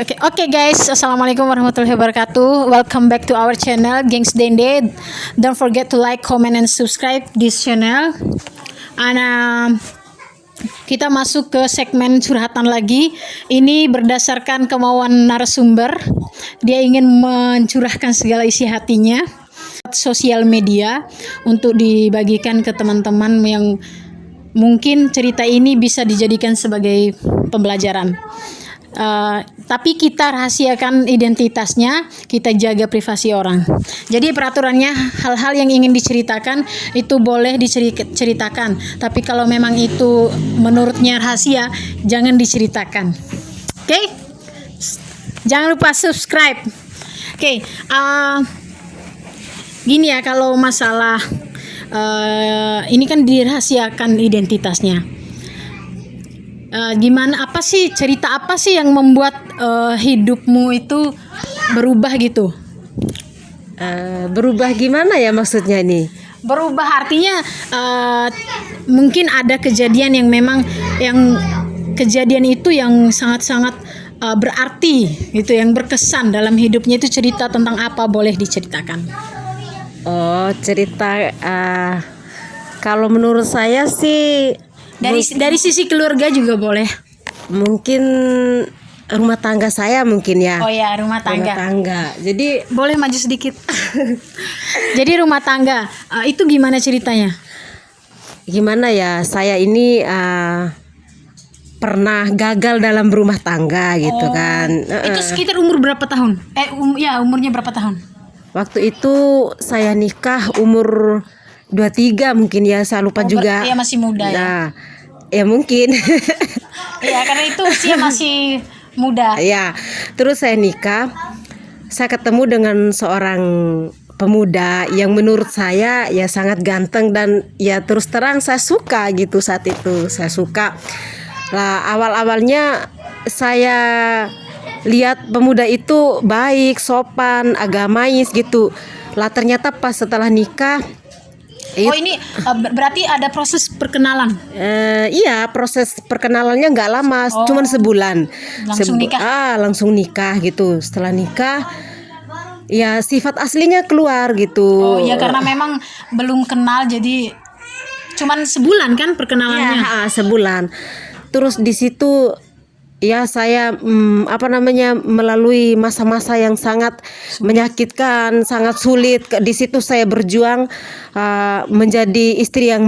Oke guys, assalamualaikum warahmatullahi wabarakatuh. Welcome back to our channel, Gengs Dende. Don't forget to like, comment, and subscribe this channel. And kita masuk ke segmen curhatan lagi. Ini berdasarkan kemauan narasumber. Dia ingin mencurahkan segala isi hatinya sosial media untuk dibagikan ke teman-teman yang mungkin cerita ini bisa dijadikan sebagai pembelajaran. Tapi kita rahasiakan identitasnya, kita jaga privasi orang. Jadi peraturannya, hal-hal yang ingin diceritakan itu boleh diceritakan, tapi kalau memang itu menurutnya rahasia, jangan diceritakan. Oke? Jangan lupa subscribe. Oke, gini ya, kalau masalah ini kan dirahasiakan identitasnya. Gimana, apa sih, cerita apa sih yang membuat hidupmu itu berubah gitu? Berubah gimana ya maksudnya ini? Berubah artinya mungkin ada kejadian yang memang kejadian itu yang sangat-sangat berarti gitu, yang berkesan dalam hidupnya. Itu cerita tentang apa, boleh diceritakan? Oh, cerita kalau menurut saya sih dari sisi keluarga juga boleh. Mungkin rumah tangga saya mungkin ya. Oh ya, rumah tangga. Jadi boleh maju sedikit. Jadi rumah tangga itu gimana ceritanya? Gimana ya, saya ini pernah gagal dalam rumah tangga gitu kan. Itu sekitar umur berapa tahun? Umurnya berapa tahun? Waktu itu saya nikah umur 23 mungkin ya, saya lupa juga. Iya, masih muda ya. Nah, ya mungkin. Iya, karena itu usia masih muda. Ya, terus saya nikah. Saya ketemu dengan seorang pemuda yang menurut saya ya sangat ganteng, dan ya terus terang saya suka gitu. Saat itu saya suka. Lah, awal-awalnya saya lihat pemuda itu baik, sopan, agamais gitu. Lah, ternyata pas setelah nikah, ini berarti ada proses perkenalan? Iya, proses perkenalannya nggak lama, cuman sebulan. Langsung nikah? Langsung nikah gitu. Setelah nikah, ya sifat aslinya keluar gitu. Oh iya, karena memang belum kenal, jadi cuman sebulan kan perkenalannya? Iya, sebulan. Terus di situ ya saya melalui masa-masa yang sangat menyakitkan, sangat sulit. Di situ saya berjuang menjadi istri yang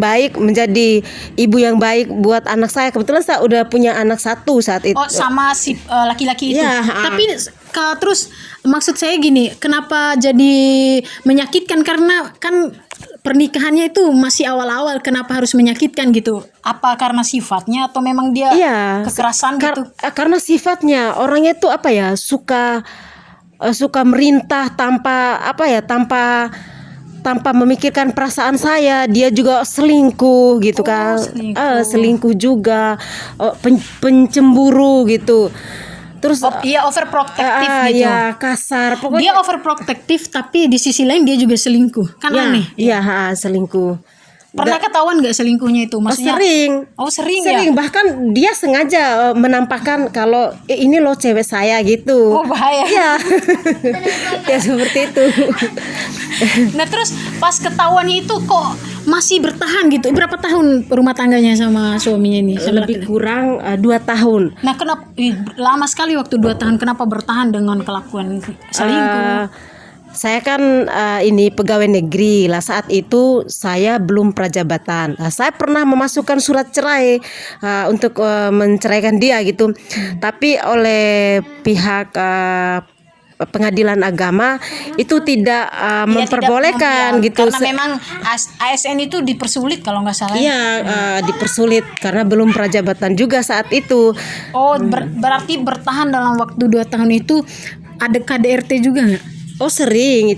baik, menjadi ibu yang baik buat anak saya. Kebetulan saya udah punya anak satu saat itu. Oh, sama si laki-laki itu. Ya, tapi terus maksud saya gini, kenapa jadi menyakitkan? Karena kan pernikahannya itu masih awal-awal, kenapa harus menyakitkan gitu? Apa karena sifatnya atau memang dia kekerasan gitu? Karena sifatnya, orangnya itu suka merintah tanpa memikirkan perasaan saya. Dia juga selingkuh gitu kan. Selingkuh juga, pencemburu gitu. Terus dia overprotective gitu. Iya, kasar. Pokoknya dia overprotective, tapi di sisi lain dia juga selingkuh. Kan aneh. Iya, selingkuh. Pernah ketahuan nggak selingkuhnya itu? Maksudnya, sering ya? Bahkan dia sengaja menampakkan kalau ini loh cewek saya gitu. Oh, bahaya. Iya. Ya seperti itu. Nah, terus pas ketahuan itu kok masih bertahan gitu? Berapa tahun rumah tangganya sama suaminya ini? Lebih kurang 2 tahun. Nah, kenapa lama sekali waktu 2 tahun? Kenapa bertahan dengan kelakuan selingkuh? Saya kan ini pegawai negeri lah, saat itu saya belum prajabatan. Saya pernah memasukkan surat cerai untuk menceraikan dia gitu. Tapi oleh pihak pengadilan agama itu tidak memperbolehkan gitu. Karena memang ASN itu dipersulit kalau nggak salah. Iya, dipersulit karena belum prajabatan juga saat itu. Oh, berarti bertahan dalam waktu 2 tahun itu. Ada KDRT juga nggak? Oh, sering.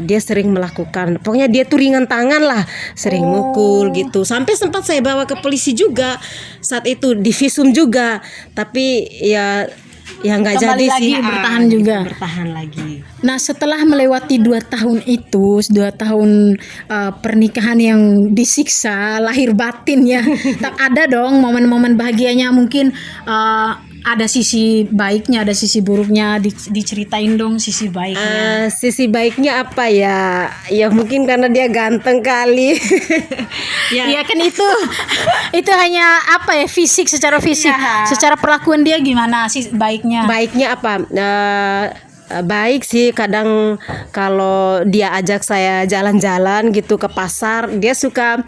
Dia sering melakukan, pokoknya dia tuh ringan tangan lah, sering mukul gitu. Sampai sempat saya bawa ke polisi juga saat itu, divisum juga. Tapi ya Ya nggak kembali jadi lagi sih, bertahan gitu, juga. bertahan lagi. Nah, setelah melewati 2 tahun itu, 2 tahun pernikahan yang disiksa lahir batin ya, tak ada dong momen-momen bahagianya. Mungkin ada sisi baiknya, ada sisi buruknya. Diceritain dong sisi baiknya. Sisi baiknya apa ya? Ya mungkin karena dia ganteng kali. Iya kan itu hanya apa ya, fisik, secara fisik. Iya. Secara perlakuan dia gimana sih baiknya? Baiknya apa? Baik sih, kadang kalau dia ajak saya jalan-jalan gitu ke pasar, dia suka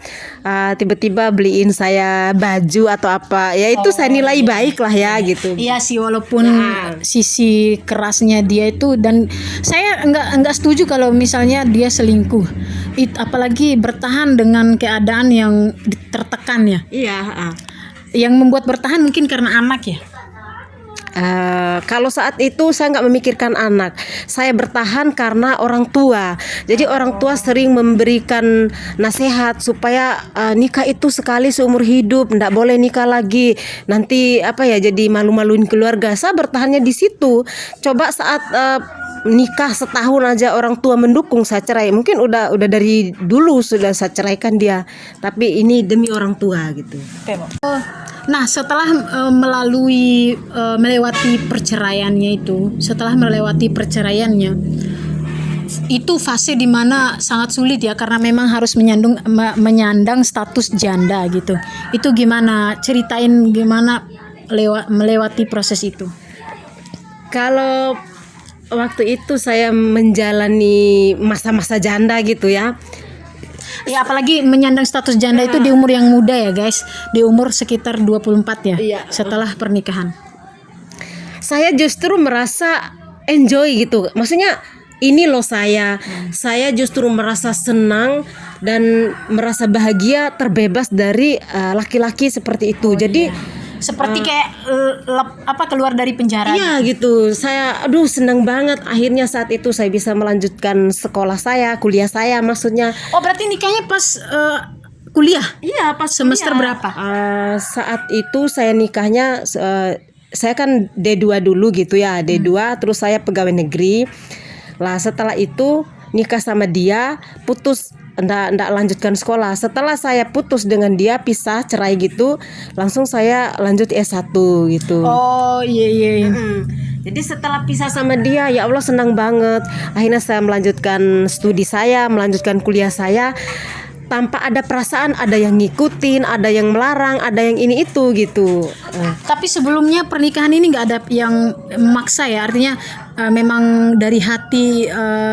tiba-tiba beliin saya baju atau apa. Ya itu saya nilai baik lah ya gitu. Iya sih, walaupun sisi kerasnya dia itu, dan saya enggak setuju kalau misalnya dia selingkuh. Apalagi bertahan dengan keadaan yang tertekan ya. Iya. Yang membuat bertahan mungkin karena anak ya. Kalau saat itu saya nggak memikirkan anak, saya bertahan karena orang tua. Jadi orang tua sering memberikan nasihat supaya nikah itu sekali seumur hidup, nggak boleh nikah lagi. Nanti apa ya, jadi malu-maluin keluarga. Saya bertahannya di situ. Coba saat nikah setahun aja orang tua mendukung, saya cerai. Mungkin udah dari dulu sudah saya ceraikan dia. Tapi ini demi orang tua gitu. Nah, setelah melewati perceraiannya itu, itu fase dimana sangat sulit ya, karena memang harus menyandang status janda gitu. Itu gimana? Ceritain gimana melewati proses itu. Kalau waktu itu saya menjalani masa-masa janda gitu ya. Ya, apalagi menyandang status janda itu di umur yang muda ya guys, di umur sekitar 24 ya. Iya. Setelah pernikahan. Saya justru merasa enjoy gitu. Maksudnya ini loh saya justru merasa senang dan merasa bahagia, terbebas dari laki-laki seperti itu. Jadi seperti kayak keluar dari penjara. iya gitu. Saya senang banget akhirnya saat itu saya bisa melanjutkan sekolah saya, kuliah saya maksudnya. Oh, berarti nikahnya pas kuliah? Iya, pas semester kuliah. berapa? Saat itu saya nikahnya saya kan D2 dulu gitu ya, D2 terus saya pegawai negeri. Lah setelah itu nikah sama dia, putus, ndak lanjutkan sekolah. Setelah saya putus dengan dia, pisah, cerai gitu, langsung saya lanjut S1 gitu. Oh iya. Jadi setelah pisah sama dia, ya Allah senang banget. Akhirnya saya melanjutkan studi saya, melanjutkan kuliah saya tanpa ada perasaan ada yang ngikutin, ada yang melarang, ada yang ini itu gitu. Tapi sebelumnya pernikahan ini nggak ada yang memaksa ya, artinya memang dari hati,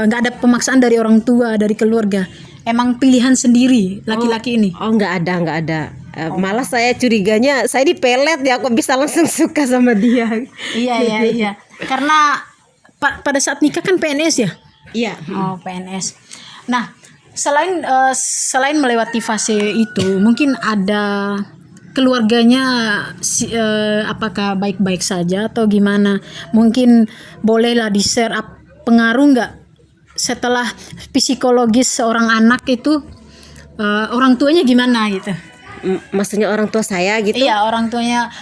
nggak ada pemaksaan dari orang tua, dari keluarga. Emang pilihan sendiri laki-laki ini? Oh nggak ada. Malah saya curiganya saya dipelet ya, kok bisa langsung suka sama dia. Iya. Karena pada saat nikah kan PNS ya? Iya. Oh, PNS. Nah, selain melewati fase itu, mungkin ada keluarganya apakah baik-baik saja atau gimana? Mungkin bolehlah di-share pengaruh nggak setelah psikologis seorang anak itu, orang tuanya gimana gitu? Maksudnya orang tua saya gitu? Iya, orang tuanya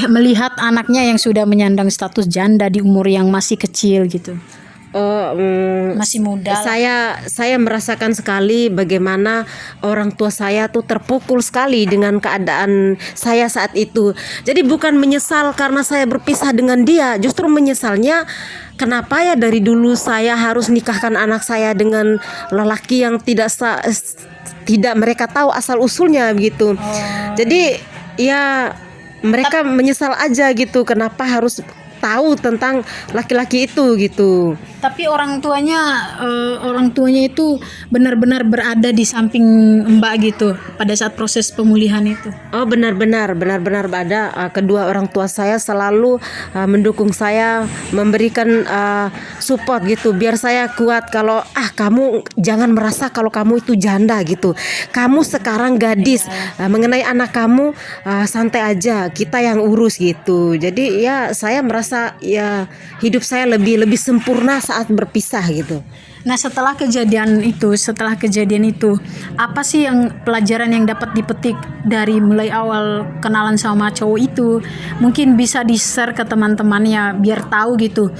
melihat anaknya yang sudah menyandang status janda di umur yang masih kecil gitu. Masih muda. Saya merasakan sekali bagaimana orang tua saya tuh terpukul sekali dengan keadaan saya saat itu. Jadi bukan menyesal karena saya berpisah dengan dia, justru menyesalnya kenapa ya dari dulu saya harus nikahkan anak saya dengan lelaki yang tidak mereka tahu asal usulnya gitu. Jadi ya mereka menyesal aja gitu, kenapa harus tahu tentang laki-laki itu gitu. Tapi orang tuanya itu benar-benar berada di samping Mbak gitu pada saat proses pemulihan itu. Oh benar-benar berada. Kedua orang tua saya selalu mendukung saya, memberikan support gitu biar saya kuat. Kalau kamu jangan merasa kalau kamu itu janda gitu. Kamu sekarang gadis, mengenai anak kamu santai aja, kita yang urus gitu. Jadi ya saya merasa ya hidup saya lebih sempurna saat berpisah gitu. Nah, setelah kejadian itu, apa sih yang pelajaran yang dapat dipetik dari mulai awal kenalan sama cowok itu? Mungkin bisa di-share ke teman-temannya biar tahu gitu,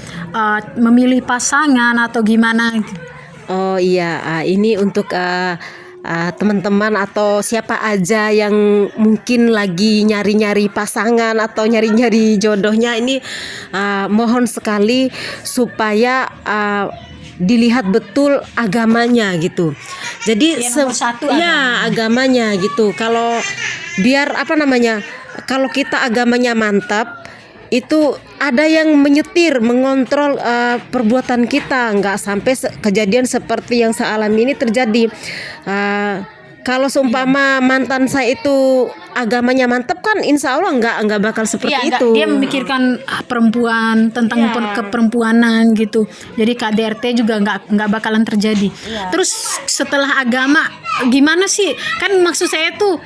memilih pasangan atau gimana. Oh iya, ini untuk teman-teman atau siapa aja yang mungkin lagi nyari-nyari pasangan atau nyari-nyari jodohnya ini, mohon sekali supaya dilihat betul agamanya gitu. Jadi nomor satu ya agamanya gitu. Kalau biar kalau kita agamanya mantap, itu ada yang menyetir, mengontrol perbuatan kita, nggak sampai kejadian seperti yang saya alami ini terjadi. Kalau seumpama mantan saya itu agamanya mantap kan, insya Allah nggak bakal seperti itu. Dia memikirkan perempuan, tentang keperempuanan gitu. Jadi KDRT juga nggak bakalan terjadi. Terus setelah agama gimana sih? Kan maksud saya tuh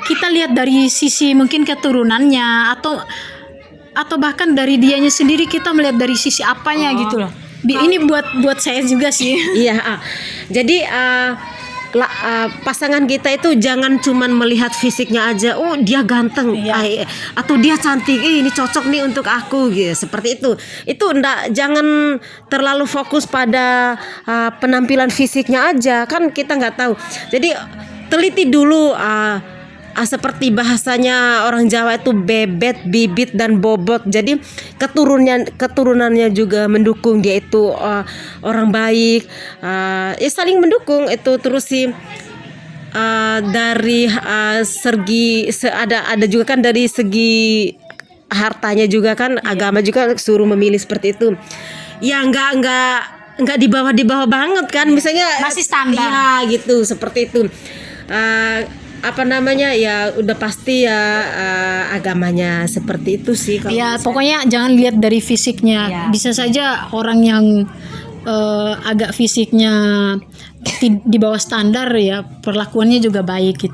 kita lihat dari sisi mungkin keturunannya atau bahkan dari dianya sendiri, kita melihat dari sisi apanya gitu loh. Ini buat saya juga sih. Iya, jadi pasangan kita itu jangan cuman melihat fisiknya aja, oh dia ganteng, atau dia cantik, ini cocok nih untuk aku gitu, seperti itu jangan terlalu fokus pada penampilan fisiknya aja, kan kita nggak tahu. Jadi teliti dulu, seperti bahasanya orang Jawa itu bebet, bibit, dan bobot. Jadi keturunannya juga mendukung dia itu orang baik, saling mendukung itu. Terus sih dari segi ada juga kan dari segi hartanya juga kan, agama juga suruh memilih seperti itu. Ya nggak di bawah banget kan, misalnya masih standar. Ya gitu, seperti itu. Ya udah pasti ya agamanya seperti itu sih. Ya pokoknya jangan lihat dari fisiknya. Bisa saja orang yang agak fisiknya di bawah standar ya perlakuannya juga baik gitu.